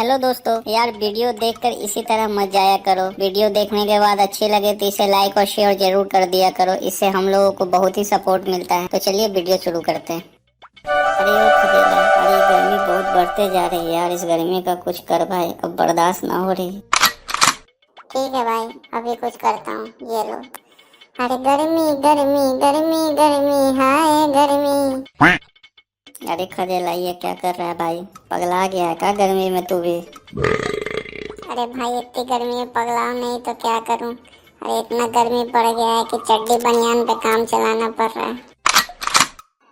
Hello दोस्तों, यार video देखकर इसी तरह मत जाया करो। वीडियो देखने के बाद अच्छी लगे तो इसे लाइक और शेयर जरूर कर दिया करो। इससे हम लोगों को बहुत ही सपोर्ट मिलता है। तो चलिए वीडियो शुरू करते हैं। अरे ओ खदेला, अरे गर्मी बहुत बढ़ते जा रही है यार। इस गर्मी का कुछ कर भाई, अब बर्दाश्त ना हो रही। ठीक है भाई, अभी कुछ करता हूँ। ये लो। अरे गर्मी गर्मी गर्मी गर्मी, हाय गर्मी। अरे खदेला, ये क्या कर रहा है भाई? पगला गया है क्या गर्मी में तू भी? अरे भाई, इतनी गर्मी में पगलाऊ नहीं तो क्या करूँ। अरे इतना गर्मी पड़ गया है कि चड्डी बनियान पे काम चलाना पड़ रहा है।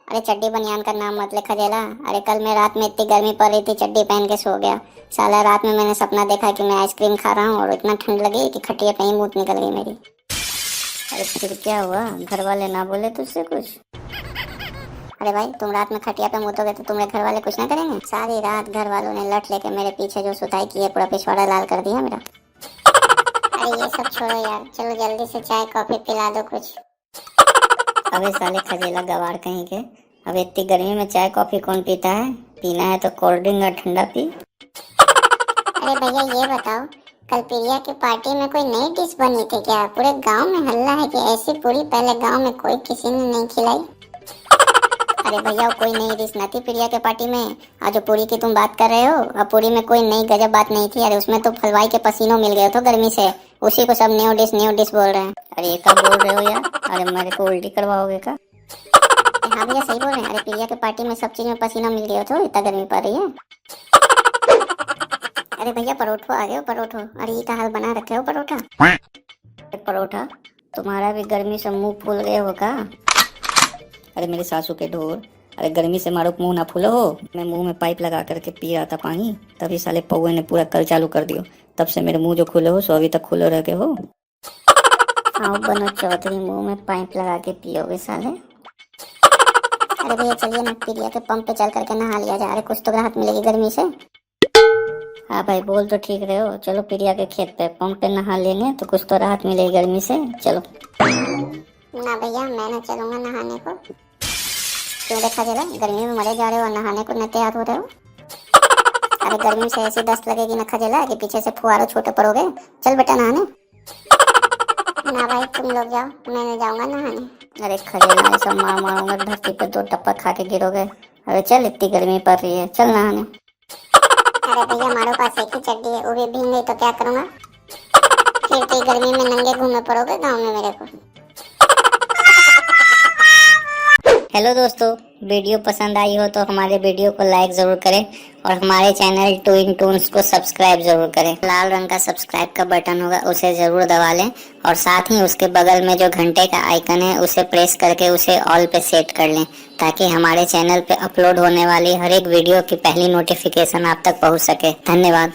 अरे चड्डी बनियान का नाम मत ले खदेला। अरे कल मैं रात में इतनी गर्मी पड़ रही थी, चड्डी पहन के सो गया। साला रात में मैंने सपना देखा कि मैं आइसक्रीम खा रहा हूँ और इतना ठंड लगी कि खटिया पे ही मूत निकल गई मेरी। अरे फिर क्या हुआ? घर वाले ना बोले तुझसे कुछ? अरे भाई, तुम रात में खटिया पे मुतोगे तो तुम्हारे घर वाले कुछ ना करेंगे? सारी रात घर वालों ने लट लेके मेरे पीछे जो सुताई की है, पूरा पिछवाड़ा लाल कर दिया मेरा। अरे ये सब छोड़ो यार, चलो जल्दी से चाय कॉफी पिला दो कुछ। अबे साले खजेला गवार कहीं के, अब इतनी गर्मी में चाय कॉफी कौन पीता है? पीना है तो कोल्ड ड्रिंक और ठंडा पी। अरे भैया ये बताओ, कल प्रिया की पार्टी में कोई नई डिश बनी थी क्या? पूरे गांव में हल्ला है कि ऐसी पूरी पहले गांव में कोई किसी ने नहीं खिलाई। अरे भैया, कोई नई डिश न थी प्रिया के पार्टी में। आज जो पूरी की तुम बात कर रहे हो, अब पूरी में कोई नई गजब बात नहीं थी। अरे उसमें तो फलवाई के पसीनों मिल गए थे गर्मी से, उसी को सब न्यू डिश बोल रहे हैं। अरे ये कब बोल रहे हो यार? अरे मेरे को उल्टी करवाओगे का? हाँ भैया, सही बोल रहे हैं। अरे प्रिया के पार्टी में सब चीज में पसीना मिल गया था, इतना गर्मी पड़ रही है। अरे भैया परोठो आ गए हो, परोठो। अरे ये का हाल बना रखे हो परोठा? परोठा, तुम्हारा भी गर्मी से मुंह फूल गए हो का? अरे मेरे सासू के ढोर, अरे गर्मी से मारो मुंह ना फूलो हो। मैं मुंह में पाइप लगा करके पी रहा था पानी, तभी साले पौवे ने पूरा कल चालू कर दियो। तब से मेरे मुंह जो खुले हो सो अभी तक खुले रह गए हो। हाँ बनो चौधरी, मुंह में पाइप लगा के पियोगे साले। अरे भैया चलिए ना, प्रिया के पंप पे चल करके नहा लिया जाए। अरे कुछ तो राहत मिलेगी गर्मी से। हाँ भाई, बोल तो ठीक रहे हो। चलो प्रिया के खेत पे पंप पे नहा लेंगे तो कुछ तो राहत मिलेगी गर्मी से। चलो। ना भैया, मैं ना चलूंगा नहाने को। क्यों देखा जरा, गर्मी में मरे जा रहे हो और नहाने को न तैयार हो रहे हो? अरे गर्मी से ऐसी दस्त लगेगी ना खजेला कि पीछे से फुहारे छोटे पड़ोगे। चल बेटा नहाने। ना भाई, तुम लोग जाओ, मैं नहीं जाऊंगा नहाने। अरे खजेला, ऐसा मार मारूंगा धरती पे, 2 टप्पा खा के गिरोगे। अरे चल, इतनी गर्मी पड़ रही है, चल नहाने। अरे भैया, हमारे पास एक ही चड्डी है, वो भी भीग गई तो क्या करूंगा? फिर तो गर्मी में नंगे घूमने पड़ोगे गाँव में मेरे को। हेलो दोस्तों, वीडियो पसंद आई हो तो हमारे वीडियो को लाइक जरूर करें और हमारे चैनल टू इन टून्स को सब्सक्राइब जरूर करें। लाल रंग का सब्सक्राइब का बटन होगा, उसे जरूर दबा लें और साथ ही उसके बगल में जो घंटे का आइकन है उसे प्रेस करके उसे ऑल पे सेट कर लें, ताकि हमारे चैनल पे अपलोड होने वाली हर एक वीडियो की पहली नोटिफिकेशन आप तक पहुंच सके। धन्यवाद।